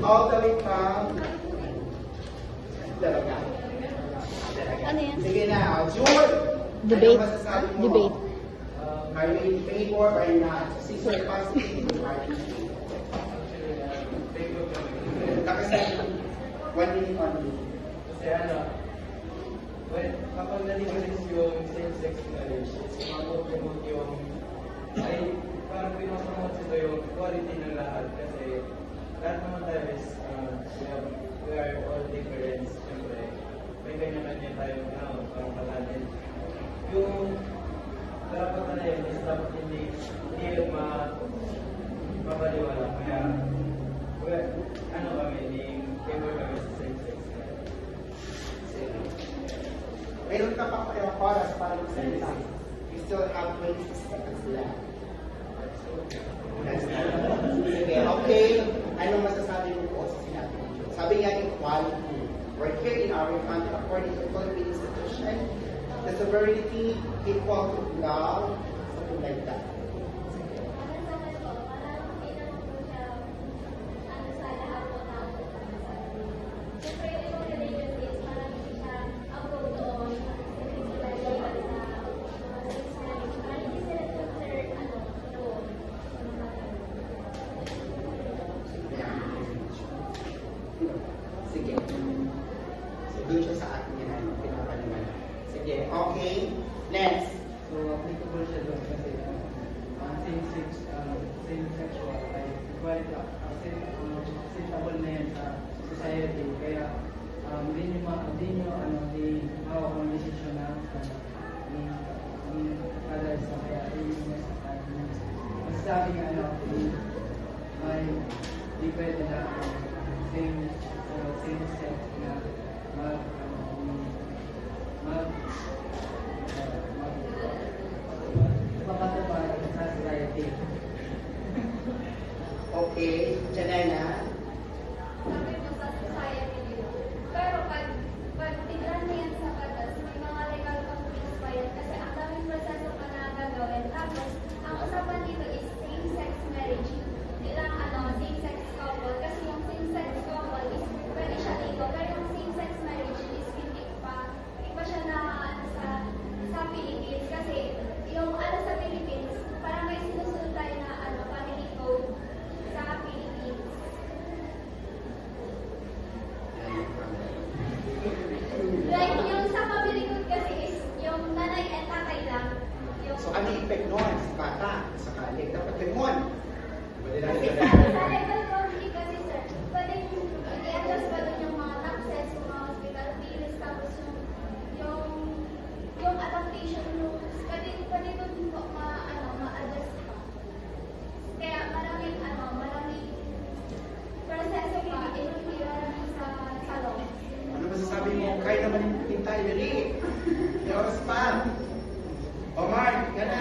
all the way from Dalaga. Ano yan? Sige na, June! Debate. Ano masasabi mo? Debate. Are you in favor or not? Caesar positive or RPC? Kasi 1 minute only. Kasi kapag na-legalize yung same-sex marriage, it's mag-promote yung, parang pinapromote sila yung quality ng lahat. Kasi lahat naman tayo is, we are all different. Siyempre, may kanya-kanya tayong parang kalanin. Yung karapatan na yun is dapat hindi yun mapaliwala. Kaya, kami, in favor kami sa same-sex marriage. Meron ka pa kayong oras para magsalita. You still have 26 seconds left. Sige, okay. Anong masasabi mo po sa sinabi mo? Sabi nga equality. We're here in our country according to the Philippine Institution. The sovereignty equal to love, something like that. Sige. So, doon siya sa atin yan, pinapaliwanag. Sige, okay. Next. So, applicable siya doon kasi same-sexual ay equality, acceptable na yan sa society. Kaya, hindi nyo hawak ang desisyon na kada isa. Kaya, hindi nyo sa atin. Masasabi nga, may di pwede na same-sex na magpapatupad sa society. Okay, Janela. Sabi mo sa society dito. Pero pag tignan mo yan sa batas, may mga legal conflicts pa yan kasi ang daming proseso pa na gagawin. Tapos, ang usapan dito is same-sex marriage. Hindi lang same-sex couple. Kasi yung same-sex couple is pwede siya dito. Pero yung same-sex marriage is hindi pa siya na sa Philippines. Kasi yung sa Philippines, parang may sinusunod tayo na family code sa Philippines. Like, yung sa family code kasi is yung nanay at tatay lang. Yung, So, ano yung effect nun sa bata? Sa kalig? Dapat ganun. sa legal conflict kasi sir, pwede i-adjust pa doon yung mga taxes, yung mga hospital bills, tapos yung adaptation rules, pwede doon po ma-adjust pa. Kaya maraming proseso pa, hindi maraming sa law. Ano masasabi mo? Kaya naman yung tayo, dali. May oras pa. Omar, ka na.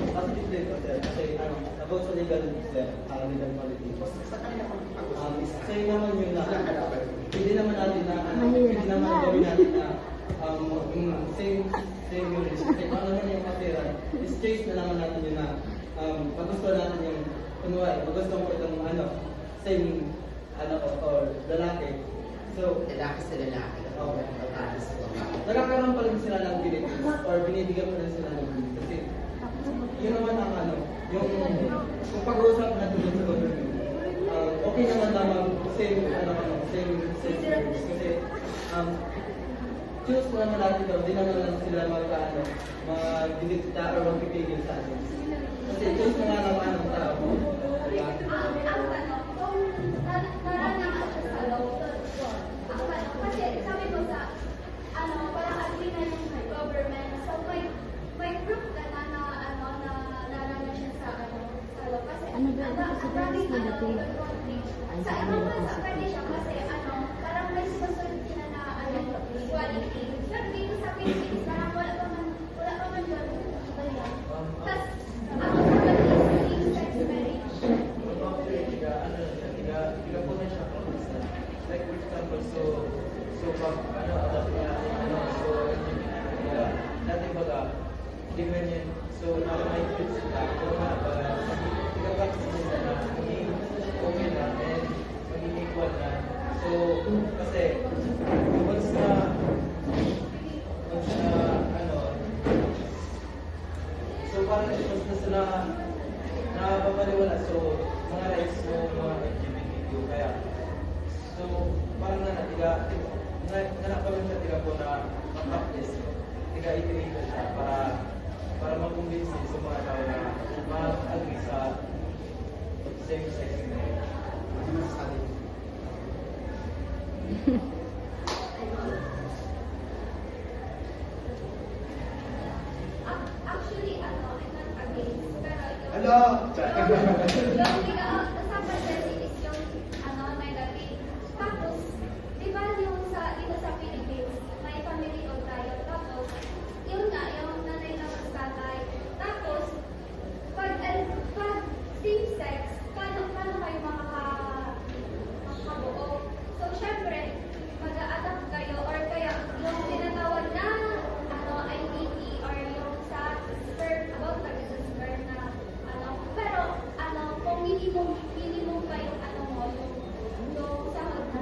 Positive din kasi about sa legal politics. Sa kanila kung Sa'yo naman yun na sila kalaban. hindi naman natin na hindi naman gawin natin na same marriage. Kasi kung ano naman yung kapira, is choice na naman natin yun na magustuhan natin yung kunwari, magustuhan ko itong same or lalaki. So, Lalaki sa lalaki. Okay. Babae sa babae. nagkakaroon pa rin sila ng benefits or binibigyan pa rin sila ng benefits. Kasi yun naman ang yung kung pag-uusap natin sa government, okay naman naman same sex marriage. Kasi choose mo naman natin daw, di naman lang sila mag-didikta or magpipigil sa atin. Kasi choose mo nga naman ang tao. Ang tanong, kung naranang siya sa law, ang tanong, kasi sabi mo sa, parang agree na yung government, so may proof ka na naranang siya sa law, kasi Ano ba ito? Sa daming Paris negative. legal conflict. Ay, Sa sa ibang America bansa, sa pwede siya kasi parang may sinusunod sila na equality. Pero dito sa Philippines, parang wala pa man yun. Tapos, ang usapan is same-sex marriage. Tiga po na siya. Like for example, so pag adapt niya, so dati baga, different yun So, naka-mindset sila kung ika-practice nila na maging okay na and maging equal na. So, kasi, once na, ano, so parang once na sila napapaliwala, so, mga rights mo, mga LGBTQ, kaya, so, parang nanakawin siya tiga po na practice, tiga itirito siya para makumbinsi sa mga tao na mag-agree sa same-sex marriage. Ano masasabi mo? Actually, I'm not against, pero Hello! yung pinag-usapan kasi is yung negative. Tapos, di ba yung dito sa Philippines, may family law tayo. Tapos, yun nga, yung nanay na mas tatay. Tapos, pag same-sex, paano kayo makakabuo? So, syempre, mag-a-adapt kayo or kaya yung tinatawag na IDT or yung sa sperm, about sa sperm na pero kung minimum pa yung mo, yung sahod na,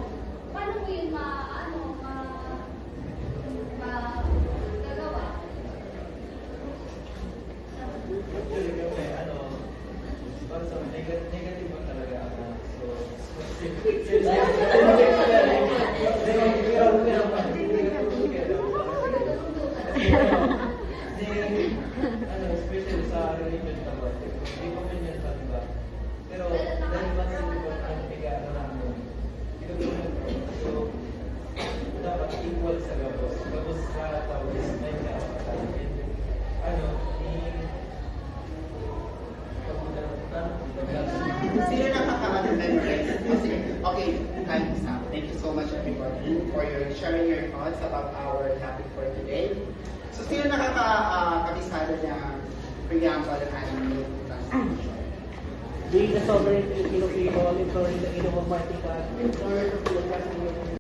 paano mo yun magagawa? Actually, kami, para sa negative ba talaga ako. Especially sa religion pa ba, hindi ko man yan pa, diba? Pero, dahil ba sa diba, ang pigano namin, so, dapat equal sa gabos. Gabos sa tao is may kapatid. Sino nakaka-memorize? Okay, time is up. Thank you so much everybody for your sharing your thoughts about our topic for today. So, sino nakaka-kabisado ng preamble and constitution? Being the sovereign Filipino people, imploring the kingdom of Mighty God, in order to fulfill